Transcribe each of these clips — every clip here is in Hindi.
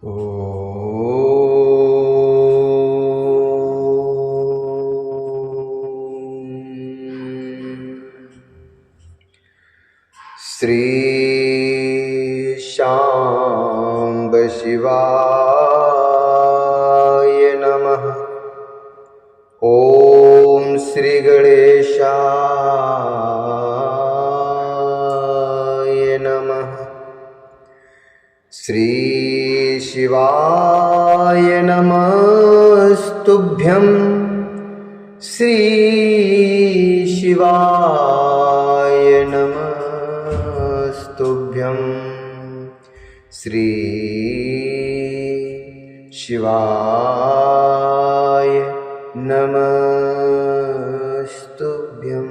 श्री शांब शिवाय नमः। ओम श्री गणेशाय नमः। श्री शिवाय नमस्तुभ्यं। श्री शिवाय नमस्तुभ्यं। श्री शिवाय नमस्तुभ्यं।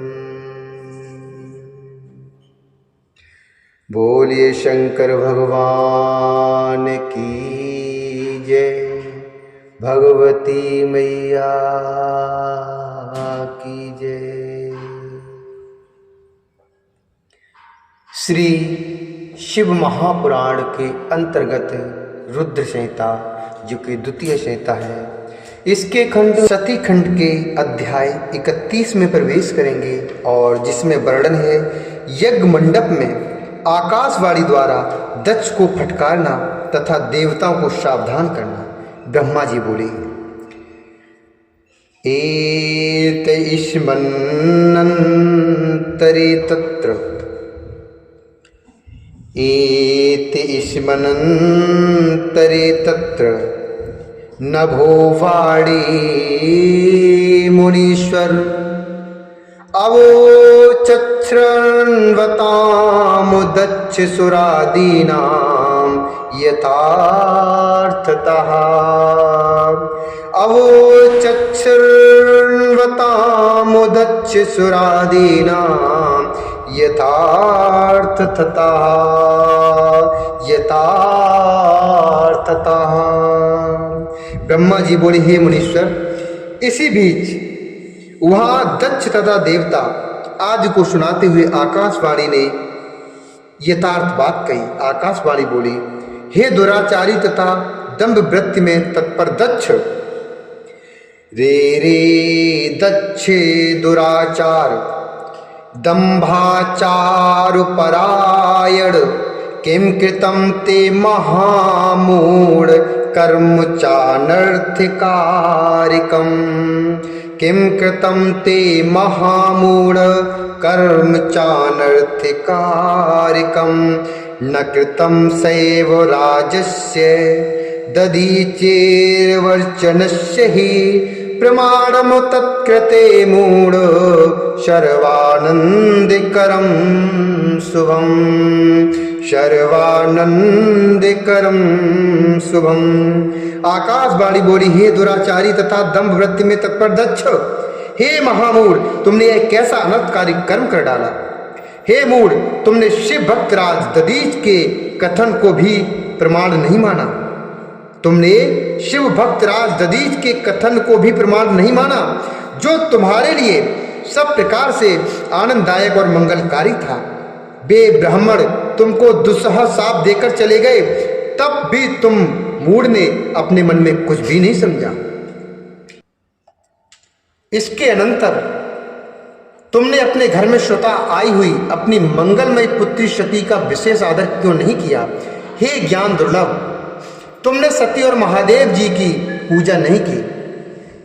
बोलिए शंकर भगवान की जय, भगवती मैया की जय। श्री शिव महापुराण के अंतर्गत रुद्र संहिता, जो कि द्वितीय संहिता है, इसके खंड सती खंड के अध्याय 31 में प्रवेश करेंगे और जिसमें वर्णन है यज्ञ मंडप में आकाशवाणी द्वारा दक्ष को फटकारना तथा देवताओं को सावधान करना। ब्रह्मा जी बोले, एत ईश्मन्नन्तरे तत्र, एत ईश्मन्नन्तरे तत्र नभो वाणी मुनीश्वर अवोचच्छृण्वतामुदच्छ सुरादीनां यथार्थतः। अवोचच्छृण्वतामुदच्छ सुरादीनां यथार्थतः। यथार्थतः। ब्रह्मा जी बोले, हे मुनीश्वर, इसी बीच वहां दक्ष तथा देवता आदि को सुनाते हुए आकाशवाणी ने यथार्थ बात कही। आकाशवाणी बोली, हे दुराचारी तथा दंभ वृत्ति में तत्पर दक्ष, रे रे दक्षे दुराचार दंभाचारु परायण, किं कृतं ते महामूढ़ कर्म चानर्थकारिकम्। किं कृतं ते महामूढ़ कर्म चानर्थकारिकम्। न कृतं सैव राजस्य दधीचेर्वर्चनस्य हि प्रमाणं तत्कृते मूढ़ शर्वानंदकरं शुभम। शर्वानंदकरं शुभम। आकाशवाणी बोली, हे दुराचारी तथा दंभ वृत्ति में तत्पर दक्ष, हे महामूढ़, तुमने यह कैसा अनर्थकारी कर्म कर डाला। हे मूढ़, तुमने शिव भक्तराज दधीच के कथन को भी प्रमाण नहीं माना। तुमने शिव भक्तराज दधीच के कथन को भी प्रमाण नहीं माना, जो तुम्हारे लिए सब प्रकार से आनंददायक और मंगलकारी था। वे ब्राह्मण तुमको दुस्सह शाप देकर चले गए, तब भी तुम मूढ़ ने अपने मन में कुछ भी नहीं समझा। इसके अनंतर तुमने अपने घर में स्वतः आई हुई अपनी मंगलमय पुत्री सती का विशेष आदर क्यों नहीं किया। हे ज्ञान दुर्लभ, तुमने सती और महादेव जी की पूजा नहीं की।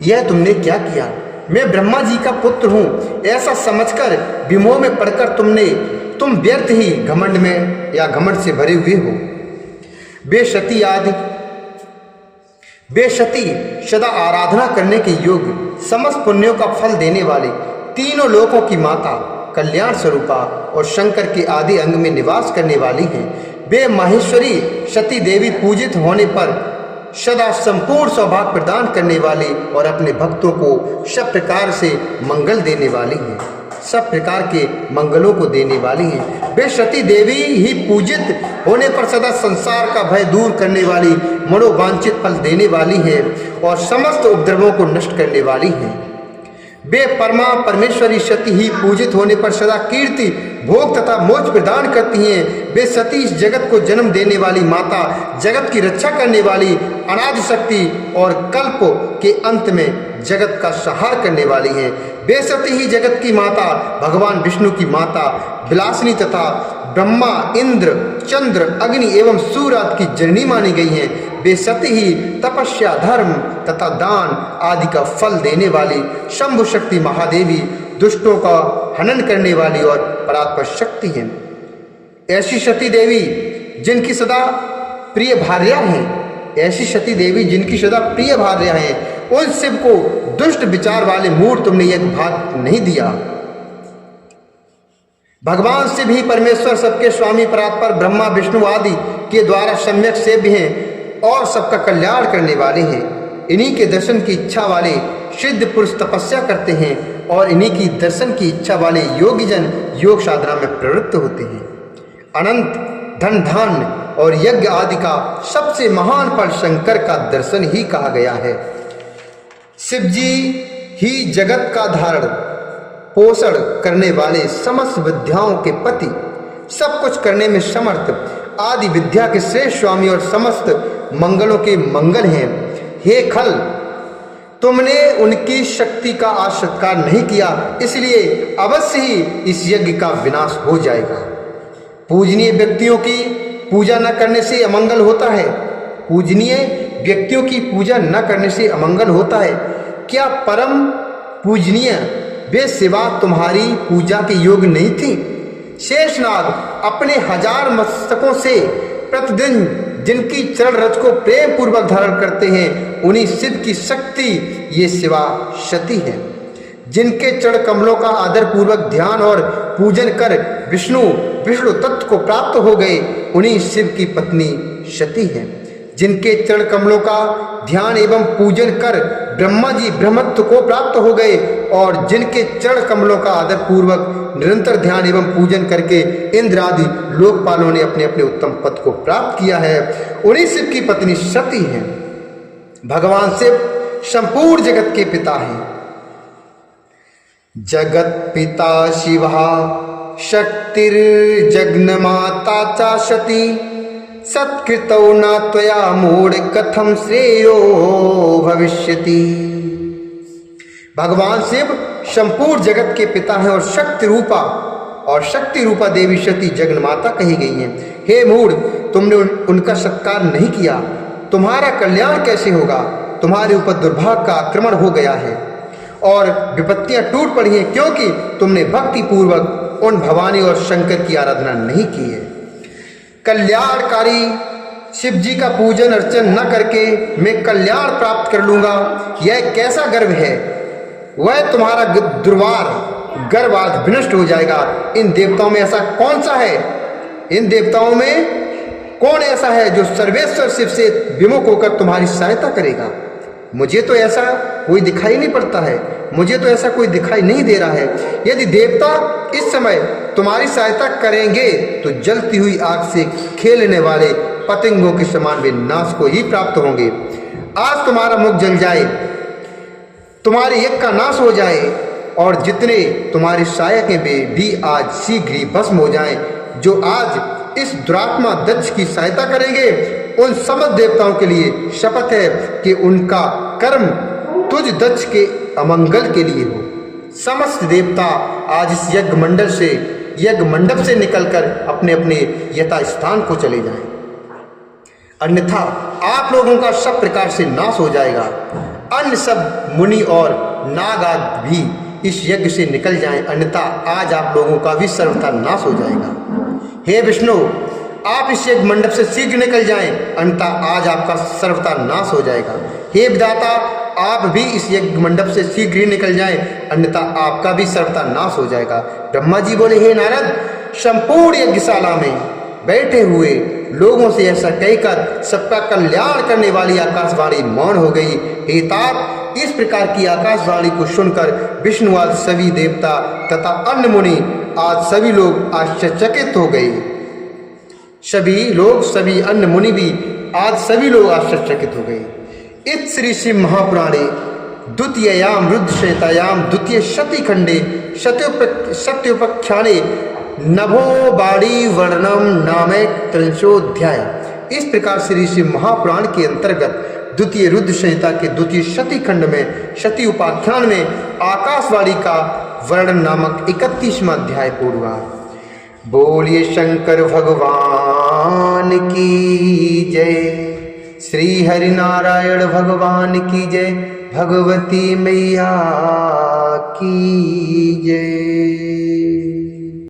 यह तुमने क्या किया। मैं ब्रह्मा जी का पुत्र हूं, ऐसा समझकर विमोह में पड़कर तुम व्यर्थ ही घमंड में या घमंड से भरे हुए हो। बेशती सदा आराधना करने के योग्य, समस्त पुण्यों का फल देने वाली, तीनों लोकों की माता, कल्याण स्वरूपा और शंकर के आदि अंग में निवास करने वाली हैं। वे माहेश्वरी सती देवी पूजित होने पर सदा संपूर्ण सौभाग्य प्रदान करने वाली और अपने भक्तों को सब प्रकार से मंगल देने वाली हैं, सब प्रकार के मंगलों को देने वाली हैं। वे सती देवी ही पूजित होने पर सदा संसार का भय दूर करने वाली, मनोवांछित फल देने वाली हैं और समस्त उपद्रवों को नष्ट करने वाली हैं। वे परमा परमेश्वरी सती ही पूजित होने पर सदा कीर्ति भोग तथा मोक्ष प्रदान करती हैं। वे सती इस जगत को जन्म देने वाली माता, जगत की रक्षा करने वाली अनादि शक्ति और कल्प के अंत में जगत का संहार करने वाली हैं। वे सती ही जगत की माता, भगवान विष्णु की माता विलासिनी तथा ब्रह्मा, इंद्र, चंद्र, अग्नि एवं सूर्य आदि की जननी मानी गई हैं। वे सती ही तपस्या, धर्म तथा दान आदि का फल देने वाली शंभु शक्ति महादेवी, दुष्टों का हनन करने वाली और परात्पर शक्ति हैं। ऐसी सती देवी जिनकी सदा प्रिय भार्या हैं, ऐसी सती देवी जिनकी सदा प्रिय भार्या हैं, उन शिव को दुष्ट विचार वाले मूर्ख तुमने यह भाग नहीं दिया। भगवान शिव ही परमेश्वर, सबके स्वामी, परात्पर ब्रह्मा विष्णु आदि के द्वारा सम्यक सेव्य हैं और सबका कल्याण करने वाले हैं। इन्हीं के दर्शन की इच्छा वाले सिद्ध पुरुष तपस्या करते हैं और इन्हीं की दर्शन की इच्छा वाले योगी जन योग साधना में प्रवृत्त होते हैं। अनंत धन धान्य और यज्ञ आदि का सबसे महान फल शंकर का दर्शन ही कहा गया है। शिव जी ही जगत का धारण पोषण करने वाले, समस्त विद्याओं के पति, सब कुछ करने में समर्थ, आदि विद्या के श्रेष्ठ स्वामी और समस्त मंगलों के मंगल हैं। हे खल, तुमने उनकी शक्ति का आज सत्कार नहीं किया, इसलिए अवश्य ही इस यज्ञ का विनाश हो जाएगा। पूजनीय व्यक्तियों की पूजा न करने से अमंगल होता है। पूजनीय व्यक्तियों की पूजा न करने से अमंगल होता है। क्या परम पूजनीय वे सिवा तुम्हारी पूजा के योग्य नहीं थी? शेषनाग अपने 1000 मस्तकों से प्रतिदिन जिनकी चरण रज को प्रेम पूर्वक धारण करते हैं, उन्हीं शिव की शक्ति ये शिवा सती है। जिनके चरण कमलों का आदर पूर्वक ध्यान और पूजन कर विष्णु तत्व को प्राप्त हो गए, उन्हीं शिव की पत्नी सती है। जिनके चरण कमलों का ध्यान एवं पूजन कर ब्रह्मा जी ब्रह्मत्व को प्राप्त हो गए और जिनके चरण कमलों का आदर पूर्वक निरंतर ध्यान एवं पूजन करके इंद्र आदि लोकपालों ने अपने अपने उत्तम पद को प्राप्त किया है, उन्हीं शिव की पत्नी सती है। भगवान शिव संपूर्ण जगत के पिता हैं। जगत पिता शिवा शक्तिर्जग्नमाता च सती, सत्कृतौ न त्वया मूढ़ कथम श्रेयो भविष्यति। भगवान शिव संपूर्ण जगत के पिता हैं और शक्ति रूपा देवी सती जगन माता कही गई हैं। हे मूढ़, तुमने उनका सत्कार नहीं किया, तुम्हारा कल्याण कैसे होगा? तुम्हारे ऊपर दुर्भाग्य का आक्रमण हो गया है और विपत्तियां टूट पड़ी हैं, क्योंकि तुमने भक्ति पूर्वक उन भवानी और शंकर की आराधना नहीं की है। कल्याणकारी शिव जी का पूजन अर्चन न करके मैं कल्याण प्राप्त कर लूंगा, यह कैसा गर्व है? वह तुम्हारा गर्व आज विनष्ट हो जाएगा। इन देवताओं में ऐसा कौन सा है? इन देवताओं में कौन ऐसा है जो सर्वेश्वर शिव से विमुख होकर तुम्हारी सहायता करेगा? मुझे तो ऐसा कोई दिखाई नहीं पड़ता है, मुझे तो ऐसा कोई दिखाई नहीं दे रहा है। यदि देवता इस समय तुम्हारी सहायता करेंगे तो जलती हुई आग से खेलने वाले पतंगों के समान वे नाश को ही प्राप्त होंगे। आज तुम्हारा मुख जल जाए, तुम्हारे यज्ञ का नाश हो जाए और जितने तुम्हारे सहायक हैं वे भी आज शीघ्र ही भस्म हो जाएं। जो आज इस दुरात्मा दक्ष की सहायता करेंगे, उन समस्त देवताओं के लिए शपथ है कि उनका कर्म तुझ दक्ष के अमंगल के लिए हो। समस्त देवता आज इस यज्ञ मंडप से निकलकर अपने अपने यथा स्थान को चले जाएं, अन्यथा आप लोगों का सब प्रकार से नाश हो जाएगा। अन्य सब मुनि और नाग आदि भी इस यज्ञ से निकल जाएं, अन्यथा आज आप लोगों का भी सर्वथा नाश हो जाएगा। हे विष्णु, आप इस यज्ञ मंडप से शीघ्र निकल जाएं, अन्यथा आज आपका सर्वथा नाश हो जाएगा। हे विधाता, आप भी इस यज्ञ मंडप से शीघ्र ही निकल जाएं, अन्यथा आपका भी सर्वथा नाश हो जाएगा। ब्रह्मा जी बोले, हे नारद, संपूर्ण यज्ञशाला में बैठे हुए लोगों से ऐसा कहकर सबका कल्याण करने वाली आकाशवाणी मौन हो गई। हे तात, इस प्रकार की आकाशवाणी को सुनकर विष्णु आदि सभी देवता तथा अन्य मुनि आज सभी लोग आश्चर्यचकित हो गए। सभी अन्य मुनि भी आज सभी लोग आश्चर्यचकित हो गए। इस श्री शिव महापुराणे द्वितीयाम रुद्रश्वेतायाम द्वितीय शतीखंडे शत्योपख्याने नभो बाड़ी वर्णम नामक त्रिंशोध्याय। इस प्रकार श्री शिव महापुराण के अंतर्गत द्वितीय रुद्र संहिता के द्वितीय शती खंड में शती उपाख्यान में आकाशवाणी का वर्णन नामक 31वां अध्याय पूर्ण हुआ। बोलिए शंकर भगवान की जय, श्री हरि नारायण भगवान की जय, भगवती मैया की जय।